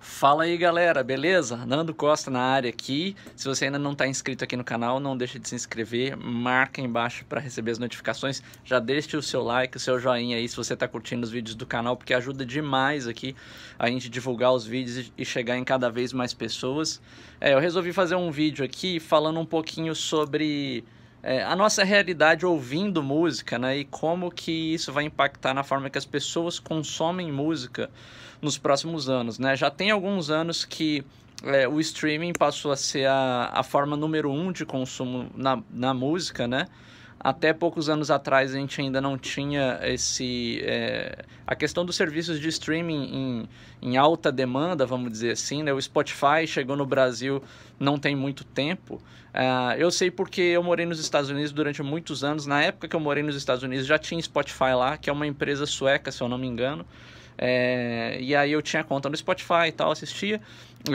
Fala aí galera, beleza? Nando Costa na área aqui. Se você ainda não está inscrito aqui no canal, não deixe de se inscrever, marca aí embaixo para receber as notificações, já deixe o seu like, o seu joinha aí se você está curtindo os vídeos do canal, porque ajuda demais aqui a gente divulgar os vídeos e chegar em cada vez mais pessoas. Eu resolvi fazer um vídeo aqui falando um pouquinho sobre a nossa realidade ouvindo música, né? E como que isso vai impactar na forma que as pessoas consomem música nos próximos anos, né? Já tem alguns anos que o streaming passou a ser a forma número 1 de consumo na música, né? Até poucos anos atrás a gente ainda não tinha a questão dos serviços de streaming em alta demanda, vamos dizer assim, né? O Spotify chegou no Brasil não tem muito tempo. Eu sei porque eu morei nos Estados Unidos durante muitos anos. Na época que eu morei nos Estados Unidos já tinha Spotify lá, que é uma empresa sueca, se eu não me engano. E aí eu tinha conta no Spotify e tal, assistia,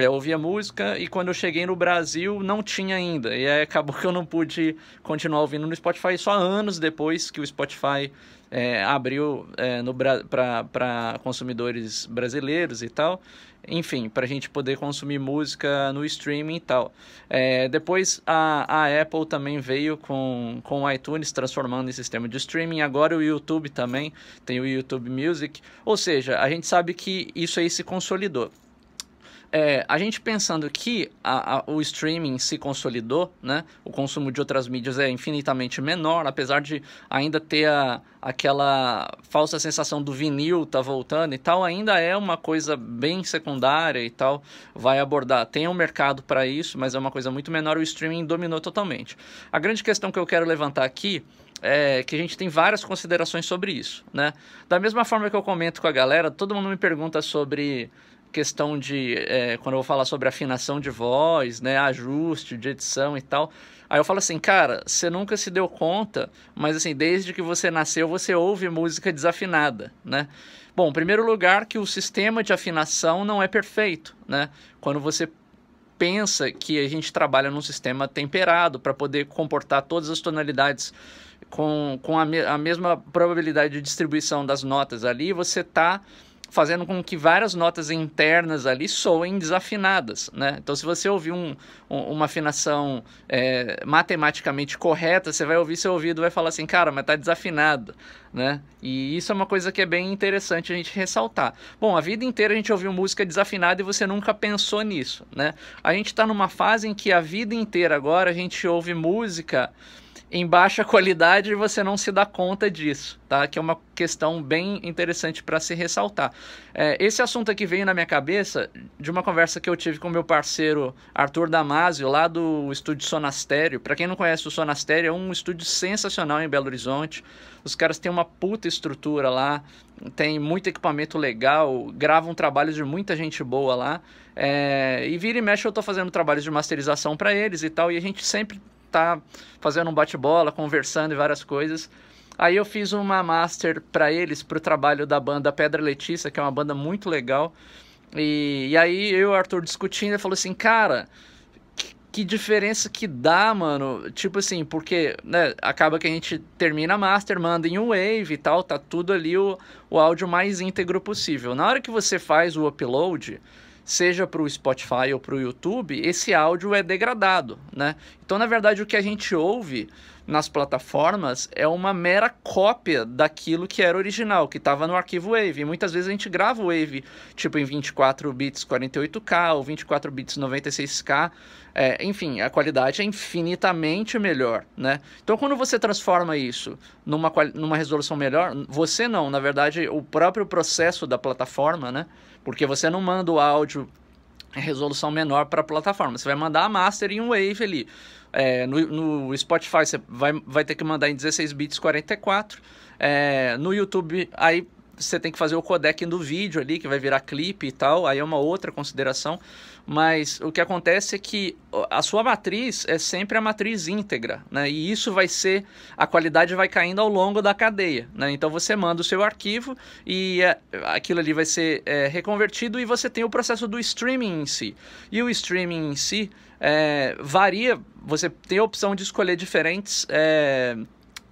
ouvia música, e quando eu cheguei no Brasil não tinha ainda, e aí acabou que eu não pude continuar ouvindo no Spotify, só anos depois que o Spotify abriu para consumidores brasileiros e tal, enfim, para a gente poder consumir música no streaming e tal. Depois a Apple também veio com o iTunes transformando em sistema de streaming, agora o YouTube também tem o YouTube Music, ou seja, a gente sabe que isso aí se consolidou. A gente pensando que o streaming se consolidou, né? O consumo de outras mídias é infinitamente menor, apesar de ainda ter aquela falsa sensação do vinil tá voltando e tal, ainda é uma coisa bem secundária e tal, vai abordar, tem um mercado para isso, mas é uma coisa muito menor, o streaming dominou totalmente. A grande questão que eu quero levantar aqui é que a gente tem várias considerações sobre isso, né? Da mesma forma que eu comento com a galera, todo mundo me pergunta sobre questão de, quando eu vou falar sobre afinação de voz, né, ajuste de edição e tal, aí eu falo assim, cara, você nunca se deu conta, mas assim, desde que você nasceu, você ouve música desafinada, né? Bom, em primeiro lugar, que o sistema de afinação não é perfeito, né? Quando você pensa que a gente trabalha num sistema temperado para poder comportar todas as tonalidades com a mesma probabilidade de distribuição das notas ali, você está fazendo com que várias notas internas ali soem desafinadas, né? Então, se você ouvir uma afinação matematicamente correta, você vai ouvir seu ouvido e vai falar assim, cara, mas tá desafinado, né? E isso é uma coisa que é bem interessante a gente ressaltar. Bom, a vida inteira a gente ouviu música desafinada e você nunca pensou nisso, né? A gente tá numa fase em que a vida inteira agora a gente ouve música em baixa qualidade e você não se dá conta disso, tá? Que é uma questão bem interessante para se ressaltar. Esse assunto aqui veio na minha cabeça de uma conversa que eu tive com meu parceiro Arthur Damasio, lá do estúdio Sonastério. Para quem não conhece, o Sonastério é um estúdio sensacional em Belo Horizonte. Os caras têm uma puta estrutura lá, tem muito equipamento legal, gravam trabalhos de muita gente boa lá. E vira e mexe eu tô fazendo trabalhos de masterização para eles e tal, e a gente sempre tá fazendo um bate-bola, conversando e várias coisas. Aí eu fiz uma master para eles, pro trabalho da banda Pedra Letícia, que é uma banda muito legal. E aí eu e o Arthur discutindo, ele falou assim, cara, que diferença que dá, mano? Tipo assim, porque, né, acaba que a gente termina a master, manda em um wave e tal, tá tudo ali o áudio mais íntegro possível. Na hora que você faz o upload, seja para o Spotify ou para o YouTube, esse áudio é degradado, né? Então, na verdade, o que a gente ouve nas plataformas é uma mera cópia daquilo que era original, que estava no arquivo WAV. E muitas vezes a gente grava o WAV tipo em 24 bits 48K ou 24 bits 96K. Enfim, a qualidade é infinitamente melhor, né? Então, quando você transforma isso numa resolução melhor, você não, na verdade, o próprio processo da plataforma, né? Porque você não manda o áudio em resolução menor para a plataforma, você vai mandar a master em um wave ali. No Spotify você vai ter que mandar em 16 bits 44. No YouTube, aí você tem que fazer o codec do vídeo ali, que vai virar clipe e tal, aí é uma outra consideração. Mas o que acontece é que a sua matriz é sempre a matriz íntegra, né? E isso vai ser, a qualidade vai caindo ao longo da cadeia, né? Então você manda o seu arquivo e aquilo ali vai ser reconvertido e você tem o processo do streaming em si. E o streaming em si varia, você tem a opção de escolher diferentes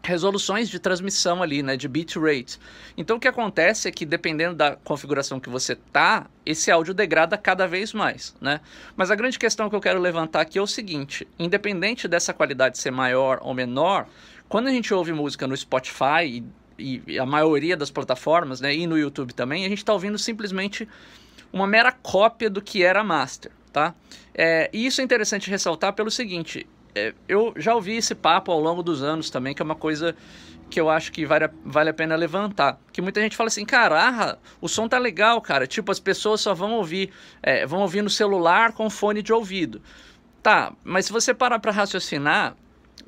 resoluções de transmissão ali, né, de bitrate. Então o que acontece é que dependendo da configuração que você tá, esse áudio degrada cada vez mais, né? Mas a grande questão que eu quero levantar aqui é o seguinte: independente dessa qualidade ser maior ou menor, quando a gente ouve música no Spotify e a maioria das plataformas, né, e no YouTube também, a gente está ouvindo simplesmente uma mera cópia do que era a master, tá? E isso é interessante ressaltar pelo seguinte: eu já ouvi esse papo ao longo dos anos também, que é uma coisa que eu acho que vale a pena levantar. Que muita gente fala assim, cara, o som tá legal, cara. Tipo, as pessoas só vão ouvir no celular com fone de ouvido. Tá, mas se você parar para raciocinar,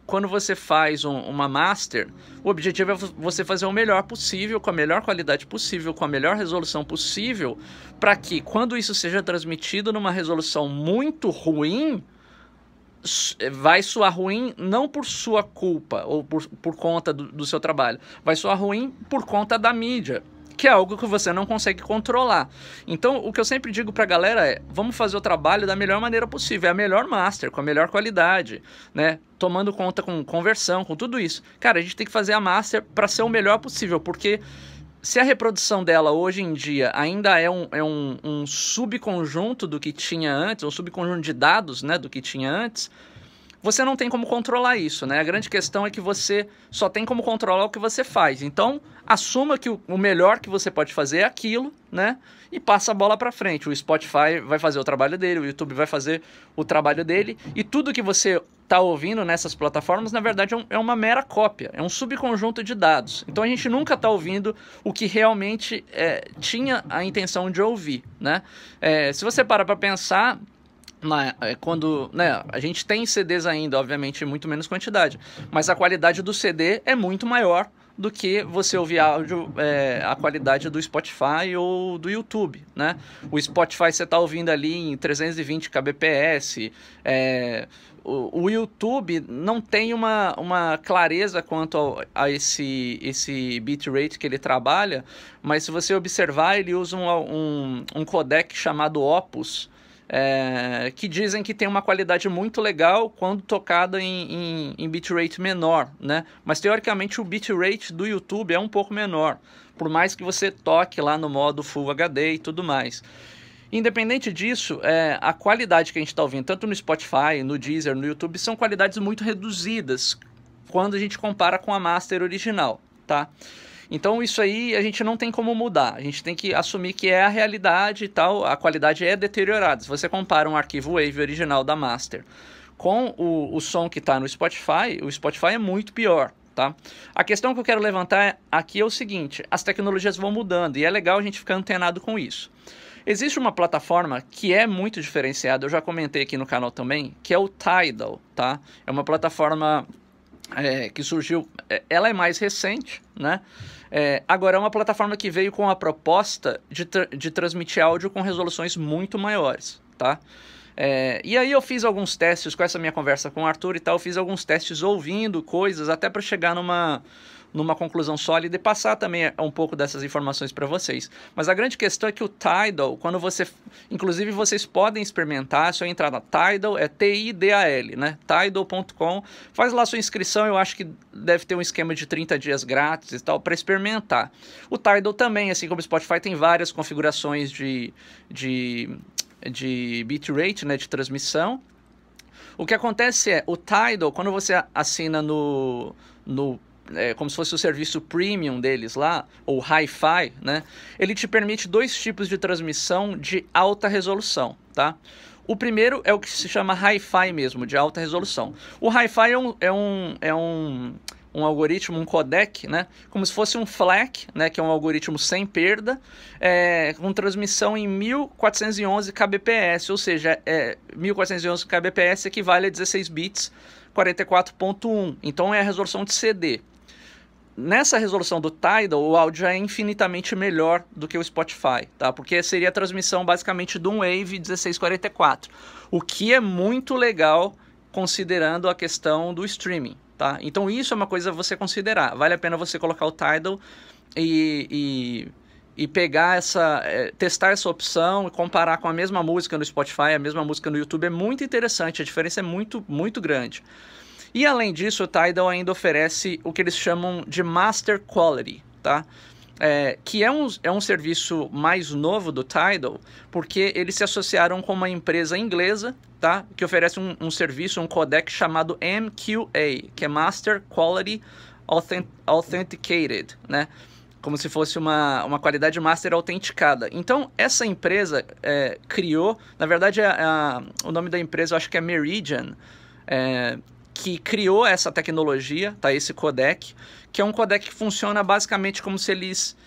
quando você faz uma master, o objetivo é você fazer o melhor possível, com a melhor qualidade possível, com a melhor resolução possível, para que quando isso seja transmitido numa resolução muito ruim, vai soar ruim não por sua culpa ou por conta do seu trabalho, vai soar ruim por conta da mídia, que é algo que você não consegue controlar. Então o que eu sempre digo pra galera é: vamos fazer o trabalho da melhor maneira possível, é a melhor master, com a melhor qualidade, né? Tomando conta com conversão, com tudo isso. Cara, a gente tem que fazer a master para ser o melhor possível, porque se a reprodução dela hoje em dia ainda é um subconjunto do que tinha antes, um subconjunto de dados, né, do que tinha antes, você não tem como controlar isso, né? A grande questão é que você só tem como controlar o que você faz. Então, assuma que o melhor que você pode fazer é aquilo, né? E passa a bola para frente. O Spotify vai fazer o trabalho dele, o YouTube vai fazer o trabalho dele, e tudo que você está ouvindo nessas plataformas, na verdade, é uma mera cópia, é um subconjunto de dados. Então a gente nunca está ouvindo o que realmente tinha a intenção de ouvir, né? Se você parar para pensar, quando, né, a gente tem CDs ainda, obviamente, em muito menos quantidade, mas a qualidade do CD é muito maior do que você ouvir áudio, a qualidade do Spotify ou do YouTube, né? O Spotify você está ouvindo ali em 320 kbps, o YouTube não tem uma clareza quanto a esse bitrate que ele trabalha, mas se você observar, ele usa um codec chamado Opus, que dizem que tem uma qualidade muito legal quando tocada em bitrate menor, né? Mas teoricamente o bitrate do YouTube é um pouco menor, por mais que você toque lá no modo Full HD e tudo mais. Independente disso, a qualidade que a gente está ouvindo, tanto no Spotify, no Deezer, no YouTube, são qualidades muito reduzidas quando a gente compara com a master original, tá? Então isso aí a gente não tem como mudar, a gente tem que assumir que é a realidade e tal, a qualidade é deteriorada. Se você compara um arquivo WAV original da master com o som que está no Spotify, o Spotify é muito pior, tá? A questão que eu quero levantar aqui é o seguinte: as tecnologias vão mudando e é legal a gente ficar antenado com isso. Existe uma plataforma que é muito diferenciada, eu já comentei aqui no canal também, que é o Tidal, tá? É uma plataforma que surgiu, ela é mais recente, né? Agora é uma plataforma que veio com a proposta de transmitir áudio com resoluções muito maiores, tá? E aí eu fiz alguns testes com essa minha conversa com o Arthur e tal, eu fiz alguns testes ouvindo coisas até para chegar numa conclusão sólida e passar também um pouco dessas informações para vocês. Mas a grande questão é que o Tidal, quando inclusive vocês podem experimentar, se eu entrar na Tidal, é Tidal, né? Tidal.com, faz lá sua inscrição, eu acho que deve ter um esquema de 30 dias grátis e tal, para experimentar. O Tidal também, assim como o Spotify, tem várias configurações de bitrate, né, de transmissão. O que acontece é, o Tidal, quando você assina como se fosse o serviço premium deles lá, ou Hi-Fi, né? Ele te permite dois tipos de transmissão de alta resolução, tá? O primeiro é o que se chama Hi-Fi mesmo, de alta resolução. O Hi-Fi é um algoritmo, um codec, né? Como se fosse um FLAC, né? Que é um algoritmo sem perda, com transmissão em 1411 kbps, ou seja, 1411 kbps equivale a 16 bits, 44.1, então é a resolução de CD. Nessa resolução do Tidal, o áudio já é infinitamente melhor do que o Spotify, tá? Porque seria a transmissão basicamente de um Wave 1644, o que é muito legal considerando a questão do streaming, tá? Então isso é uma coisa a você considerar. Vale a pena você colocar o Tidal e pegar testar essa opção e comparar com a mesma música no Spotify, a mesma música no YouTube. É muito interessante, a diferença é muito, muito grande. E além disso, o Tidal ainda oferece o que eles chamam de Master Quality, tá? Que é um serviço mais novo do Tidal, porque eles se associaram com uma empresa inglesa, tá? Que oferece um serviço, um codec chamado MQA, que é Master Quality Authenticated, né? Como se fosse uma qualidade master autenticada. Então, essa empresa criou, na verdade, o nome da empresa eu acho que é Meridian, que criou essa tecnologia, tá? Esse codec, que é um codec que funciona basicamente como se eles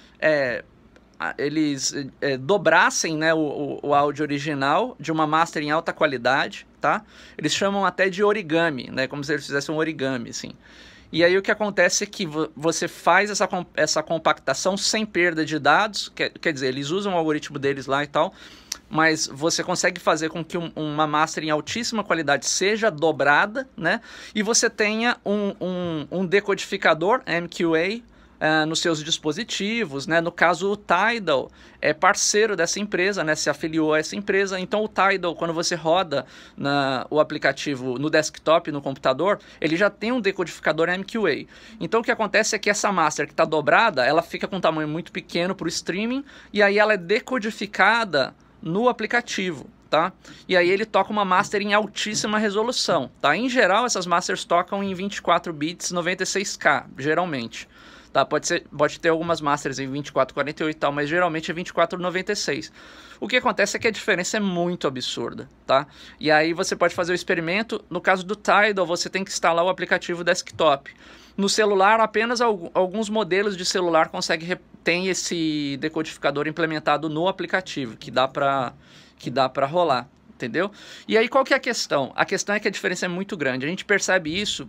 dobrassem, né, o áudio original de uma master em alta qualidade, tá? Eles chamam até de origami, né, como se eles fizessem um origami, assim. E aí o que acontece é que você faz essa compactação sem perda de dados, quer dizer, eles usam o algoritmo deles lá e tal, mas você consegue fazer com que uma master em altíssima qualidade seja dobrada, né? E você tenha um decodificador MQA nos seus dispositivos, né? No caso, o Tidal é parceiro dessa empresa, né? Se afiliou a essa empresa. Então, o Tidal, quando você roda o aplicativo no desktop, no computador, ele já tem um decodificador MQA. Então, o que acontece é que essa master que está dobrada, ela fica com um tamanho muito pequeno para o streaming, e aí ela é decodificada no aplicativo, tá? E aí ele toca uma master em altíssima resolução, tá? Em geral, essas masters tocam em 24 bits 96K, geralmente. Tá, pode ter algumas masters em 2448 e tal, mas geralmente é 2496. O que acontece é que a diferença é muito absurda, tá? E aí você pode fazer o experimento. No caso do Tidal, você tem que instalar o aplicativo desktop. No celular, apenas alguns modelos de celular tem esse decodificador implementado no aplicativo, que dá para rolar, entendeu? E aí qual que é a questão? A questão é que a diferença é muito grande. A gente percebe isso.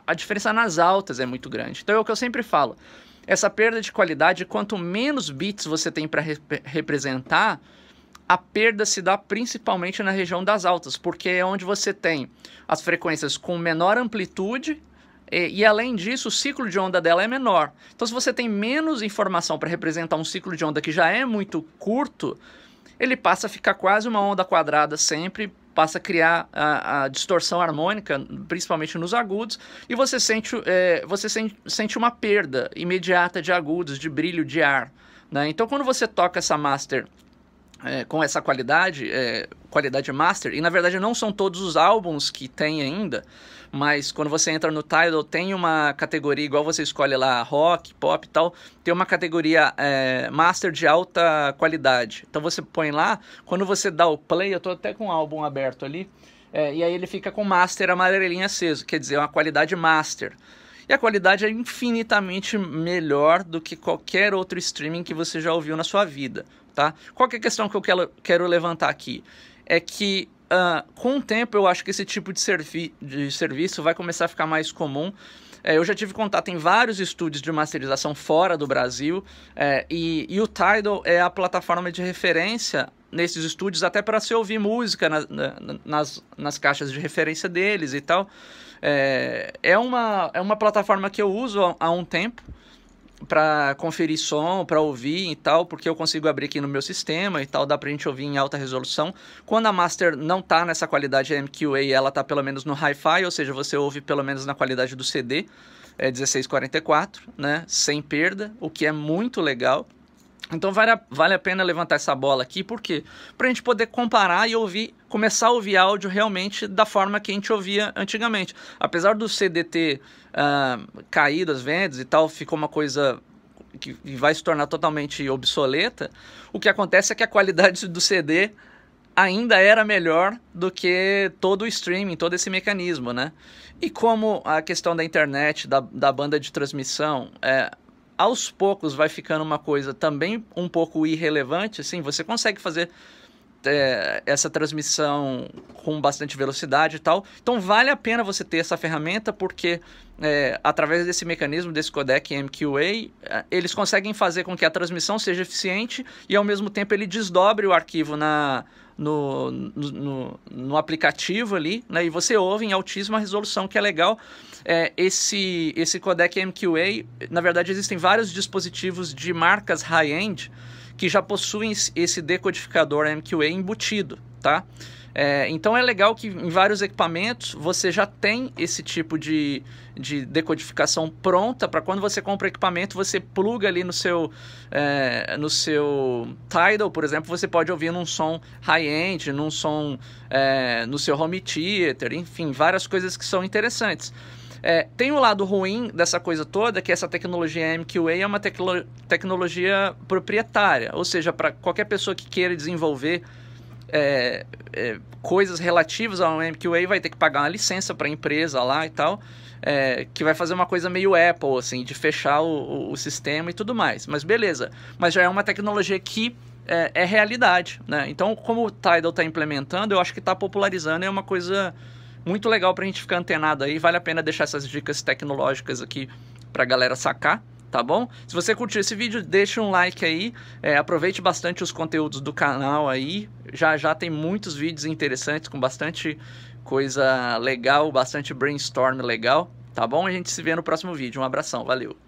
A diferença nas altas é muito grande. Então é o que eu sempre falo. Essa perda de qualidade, quanto menos bits você tem para representar, a perda se dá principalmente na região das altas, porque é onde você tem as frequências com menor amplitude e além disso, o ciclo de onda dela é menor. Então se você tem menos informação para representar um ciclo de onda que já é muito curto, ele passa a ficar quase uma onda quadrada sempre, passa a criar a distorção harmônica, principalmente nos agudos, e você sente uma perda imediata de agudos, de brilho de ar, né? Então, quando você toca essa master com essa qualidade master, e na verdade não são todos os álbuns que tem ainda, mas quando você entra no Tidal, tem uma categoria, igual você escolhe lá, rock, pop e tal, tem uma categoria master de alta qualidade. Então você põe lá, quando você dá o play, eu tô até com o álbum aberto ali, e aí ele fica com master amarelinho aceso, quer dizer, uma qualidade master. E a qualidade é infinitamente melhor do que qualquer outro streaming que você já ouviu na sua vida, tá? Qual que é a questão que eu quero levantar aqui? É que com o tempo eu acho que esse tipo de serviço vai começar a ficar mais comum. Eu já tive contato em vários estúdios de masterização fora do Brasil, e o Tidal é a plataforma de referência nesses estúdios, até para se ouvir música nas caixas de referência deles e tal. É uma plataforma que eu uso há um tempo para conferir som, para ouvir e tal, porque eu consigo abrir aqui no meu sistema e tal, dá pra gente ouvir em alta resolução. Quando a master não tá nessa qualidade MQA, ela tá pelo menos no Hi-Fi, ou seja, você ouve pelo menos na qualidade do CD, 1644, né, sem perda, o que é muito legal. Então vale a pena levantar essa bola aqui, por quê? Pra gente poder comparar e começar a ouvir áudio realmente da forma que a gente ouvia antigamente. Apesar do CD ter caído as vendas e tal, ficou uma coisa que vai se tornar totalmente obsoleta, o que acontece é que a qualidade do CD ainda era melhor do que todo o streaming, todo esse mecanismo, né? E como a questão da internet, da banda de transmissão, aos poucos vai ficando uma coisa também um pouco irrelevante, assim, você consegue fazer essa transmissão com bastante velocidade e tal. Então vale a pena você ter essa ferramenta, porque através desse mecanismo, desse codec MQA, eles conseguem fazer com que a transmissão seja eficiente e ao mesmo tempo ele desdobre o arquivo no aplicativo ali, né, e você ouve em altíssima resolução, que é legal. Esse codec MQA, na verdade existem vários dispositivos de marcas high-end que já possuem esse decodificador MQA embutido, tá? Então é legal que em vários equipamentos você já tem esse tipo de decodificação pronta para quando você compra equipamento, você pluga ali no seu Tidal, por exemplo, você pode ouvir num som high-end, num som no seu home theater, enfim, várias coisas que são interessantes. Tem o lado ruim dessa coisa toda, que essa tecnologia MQA é uma tecnologia proprietária, ou seja, para qualquer pessoa que queira desenvolver coisas relativas ao MQA vai ter que pagar uma licença para a empresa lá e tal, que vai fazer uma coisa meio Apple, assim, de fechar o sistema e tudo mais. Mas beleza, mas já é uma tecnologia que é realidade, né? Então, como o Tidal está implementando, eu acho que está popularizando, é uma coisa muito legal para a gente ficar antenado aí. Vale a pena deixar essas dicas tecnológicas aqui para a galera sacar. Tá bom? Se você curtiu esse vídeo, deixa um like aí, aproveite bastante os conteúdos do canal aí, já tem muitos vídeos interessantes com bastante coisa legal, bastante brainstorm legal, tá bom? A gente se vê no próximo vídeo, um abração, valeu!